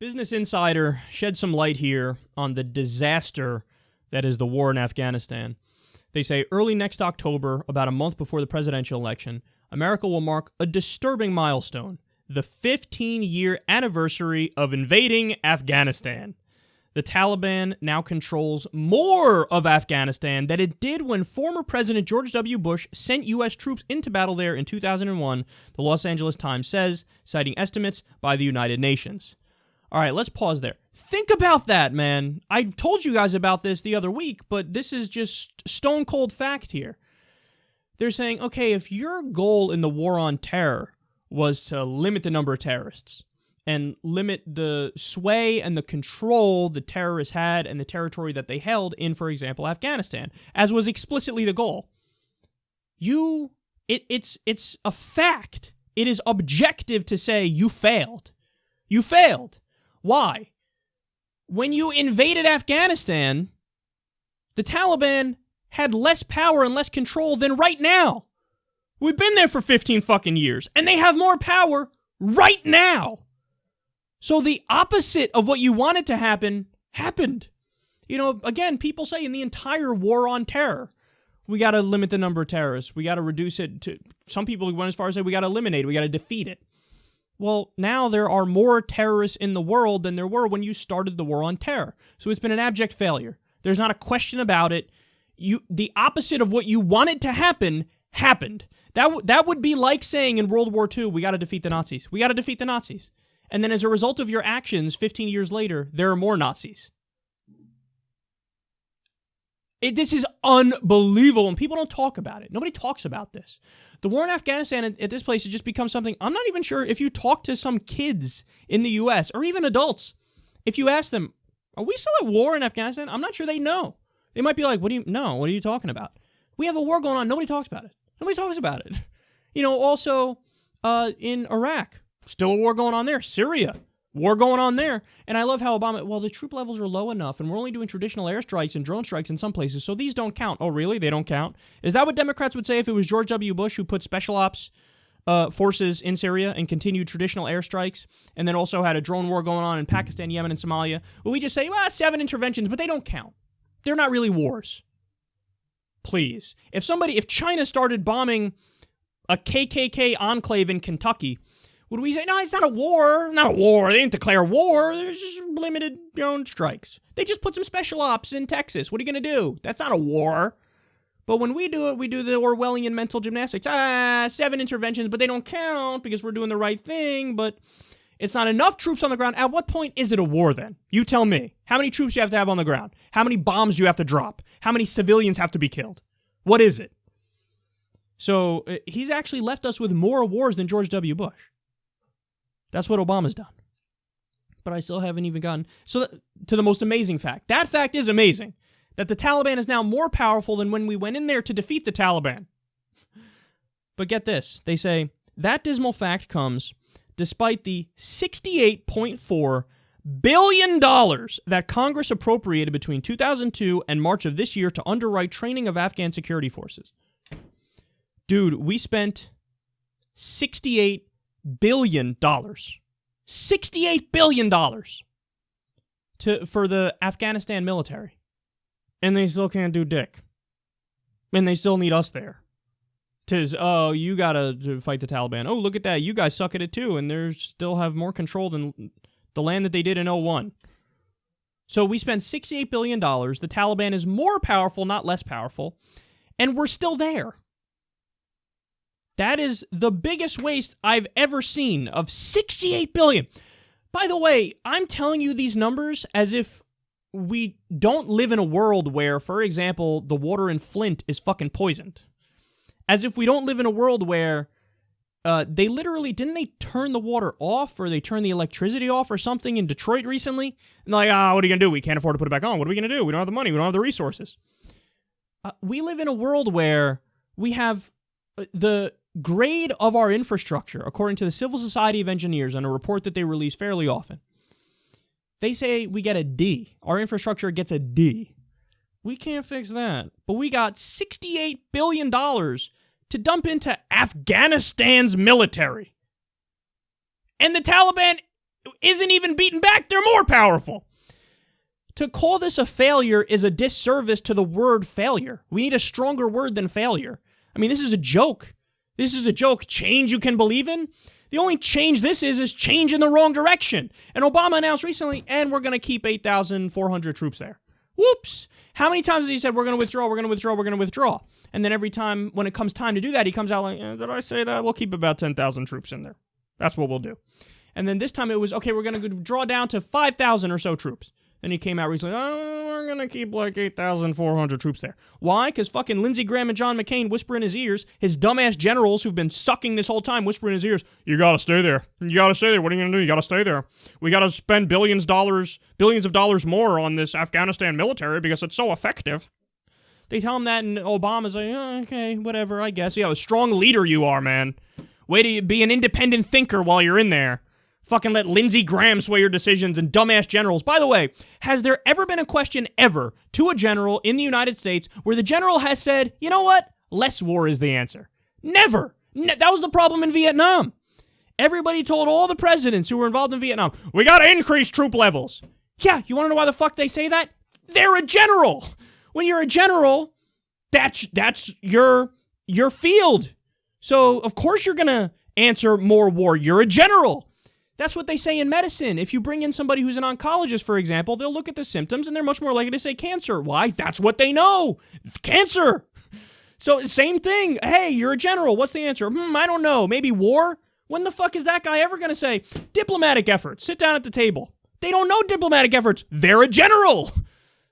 Business Insider shed some light here on the disaster that is the war in Afghanistan. They say early next October, about a month before the presidential election, America will mark a disturbing milestone, the 15-year anniversary of invading Afghanistan. The Taliban now controls more of Afghanistan than it did when former President George W. Bush sent U.S. troops into battle there in 2001, the Los Angeles Times says, citing estimates by the United Nations. All right, let's pause there. Think about that, man. I told you guys about this the other week, but this is just stone cold fact here. They're saying, okay, if your goal in the war on terror was to limit the number of terrorists and limit the sway and the control the terrorists had and the territory that they held in, for example, Afghanistan, as was explicitly the goal, it's a fact. It is objective to say you failed. You failed. Why? When you invaded Afghanistan, the Taliban had less power and less control than right now. We've been there for 15 fucking years, and they have more power right now. So the opposite of what you wanted to happen, happened. You know, again, people say in the entire war on terror, we got to limit the number of terrorists. We got to reduce it to, some people went as far as say we got to eliminate it. We got to defeat it. Well, now there are more terrorists in the world than there were when you started the war on terror. So it's been an abject failure. There's not a question about it. The opposite of what you wanted to happen, happened. That would be like saying in World War II, we got to defeat the Nazis. We got to defeat the Nazis. And then as a result of your actions, 15 years later, there are more Nazis. This is unbelievable, and people don't talk about it. Nobody talks about this. The war in Afghanistan at this place has just become something, I'm not even sure if you talk to some kids in the U.S., or even adults, if you ask them, are we still at war in Afghanistan? I'm not sure they know. They might be like, what are you talking about? We have a war going on. Nobody talks about it. Nobody talks about it. You know, also in Iraq, still a war going on there. Syria, war going on there. And I love how Obama, well, the troop levels are low enough, and we're only doing traditional airstrikes and drone strikes in some places, so these don't count. Oh, really? They don't count? Is that what Democrats would say if it was George W. Bush who put special ops forces in Syria and continued traditional airstrikes, and then also had a drone war going on in Pakistan, Yemen, and Somalia? Well, we just say, 7 interventions, but they don't count. They're not really wars. Please. If China started bombing a KKK enclave in Kentucky, would we say, no, it's not a war? Not a war. They didn't declare war. There's just limited drone strikes. They just put some special ops in Texas. What are you going to do? That's not a war. But when we do it, we do the Orwellian mental gymnastics. 7 interventions, but they don't count because we're doing the right thing, but it's not enough troops on the ground. At what point is it a war then? You tell me. How many troops do you have to have on the ground? How many bombs do you have to drop? How many civilians have to be killed? What is it? So he's actually left us with more wars than George W. Bush. That's what Obama's done. But I still haven't even gotten to the most amazing fact. That fact is amazing. That the Taliban is now more powerful than when we went in there to defeat the Taliban. But get this. They say, that dismal fact comes despite the $68.4 billion that Congress appropriated between 2002 and March of this year to underwrite training of Afghan security forces. Dude, we spent $68 billion. $68 billion for the Afghanistan military. And they still can't do dick. And they still need us there. You gotta fight the Taliban. Oh, look at that. You guys suck at it too. And they still have more control than the land that they did in 2001. So we spent $68 billion. The Taliban is more powerful, not less powerful. And we're still there. That is the biggest waste I've ever seen of $68 billion. By the way, I'm telling you these numbers as if we don't live in a world where, for example, the water in Flint is fucking poisoned. As if we don't live in a world where they literally, didn't they turn the water off or they turned the electricity off or something in Detroit recently? And like, what are you going to do? We can't afford to put it back on. What are we going to do? We don't have the money. We don't have the resources. We live in a world where we have the grade of our infrastructure, according to the Civil Society of Engineers on a report that they release fairly often. They say we get a D. Our infrastructure gets a D. We can't fix that. But we got $68 billion to dump into Afghanistan's military. And the Taliban isn't even beaten back. They're more powerful. To call this a failure is a disservice to the word failure. We need a stronger word than failure. I mean, this is a joke. This is a joke. Change you can believe in? The only change this is change in the wrong direction. And Obama announced recently, and we're going to keep 8,400 troops there. Whoops. How many times has he said, we're going to withdraw, we're going to withdraw, we're going to withdraw? And then every time when it comes time to do that, he comes out like, did I say that? We'll keep about 10,000 troops in there. That's what we'll do. And then this time it was, okay, we're going to draw down to 5,000 or so troops. Then he came out recently, we're going to keep like 8,400 troops there. Why? Because fucking Lindsey Graham and John McCain whisper in his ears, his dumbass generals who've been sucking this whole time whisper in his ears, you got to stay there. You got to stay there. What are you going to do? You got to stay there. We got to spend billions of dollars more on this Afghanistan military because it's so effective. They tell him that, and Obama's like, okay, whatever, I guess. Yeah, a strong leader you are, man. Way to be an independent thinker while you're in there. Fucking let Lindsey Graham sway your decisions and dumbass generals. By the way, has there ever been a question ever to a general in the United States where the general has said, you know what? Less war is the answer. Never. That was the problem in Vietnam. Everybody told all the presidents who were involved in Vietnam, we got to increase troop levels. Yeah, you want to know why the fuck they say that? They're a general. When you're a general, that's your field. So, of course you're going to answer more war. You're a general. That's what they say in medicine. If you bring in somebody who's an oncologist, for example, they'll look at the symptoms and they're much more likely to say cancer. Why? That's what they know. Cancer. So same thing. Hey, you're a general. What's the answer? I don't know. Maybe war? When the fuck is that guy ever going to say diplomatic efforts? Sit down at the table. They don't know diplomatic efforts. They're a general.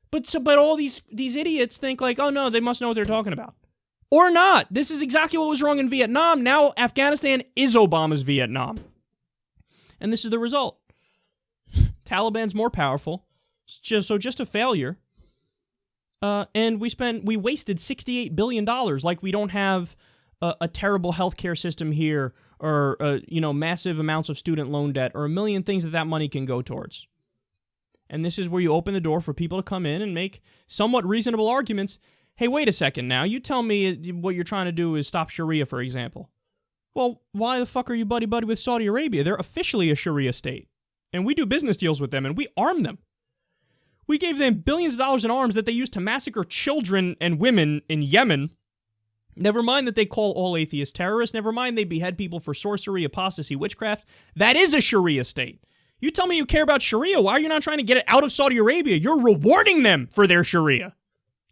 But all these idiots think like, oh no, they must know what they're talking about. Or not. This is exactly what was wrong in Vietnam. Now Afghanistan is Obama's Vietnam. And this is the result. Taliban's more powerful. Just a failure. And we wasted $68 billion. Like we don't have a terrible healthcare system here, or massive amounts of student loan debt, or a million things that money can go towards. And this is where you open the door for people to come in and make somewhat reasonable arguments. Hey, wait a second now. You tell me what you're trying to do is stop Sharia, for example. Well, why the fuck are you buddy-buddy with Saudi Arabia? They're officially a Sharia state. And we do business deals with them, and we arm them. We gave them billions of dollars in arms that they use to massacre children and women in Yemen. Never mind that they call all atheists terrorists. Never mind they behead people for sorcery, apostasy, witchcraft. That is a Sharia state. You tell me you care about Sharia. Why are you not trying to get it out of Saudi Arabia? You're rewarding them for their Sharia.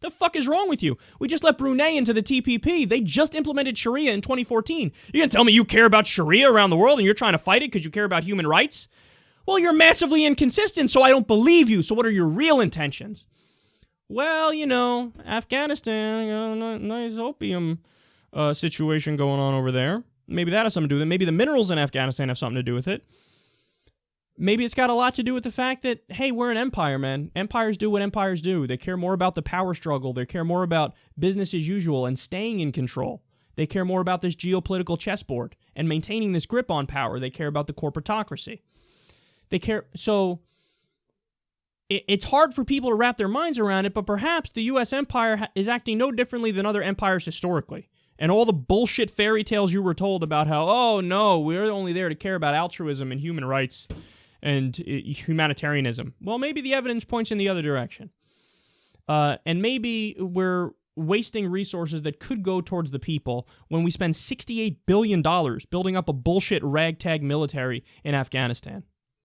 The fuck is wrong with you? We just let Brunei into the TPP. They just implemented Sharia in 2014. You're going to tell me you care about Sharia around the world and you're trying to fight it because you care about human rights? Well, you're massively inconsistent, so I don't believe you. So what are your real intentions? Well, Afghanistan, nice opium situation going on over there. Maybe that has something to do with it. Maybe the minerals in Afghanistan have something to do with it. Maybe it's got a lot to do with the fact that, hey, we're an empire, man. Empires do what empires do. They care more about the power struggle. They care more about business as usual and staying in control. They care more about this geopolitical chessboard and maintaining this grip on power. They care about the corporatocracy. They care. So it's hard for people to wrap their minds around it, but perhaps the U.S. empire is acting no differently than other empires historically. And all the bullshit fairy tales you were told about how, oh, no, we're only there to care about altruism and human rights and humanitarianism. Well, maybe the evidence points in the other direction. And maybe we're wasting resources that could go towards the people when we spend $68 billion building up a bullshit ragtag military in Afghanistan.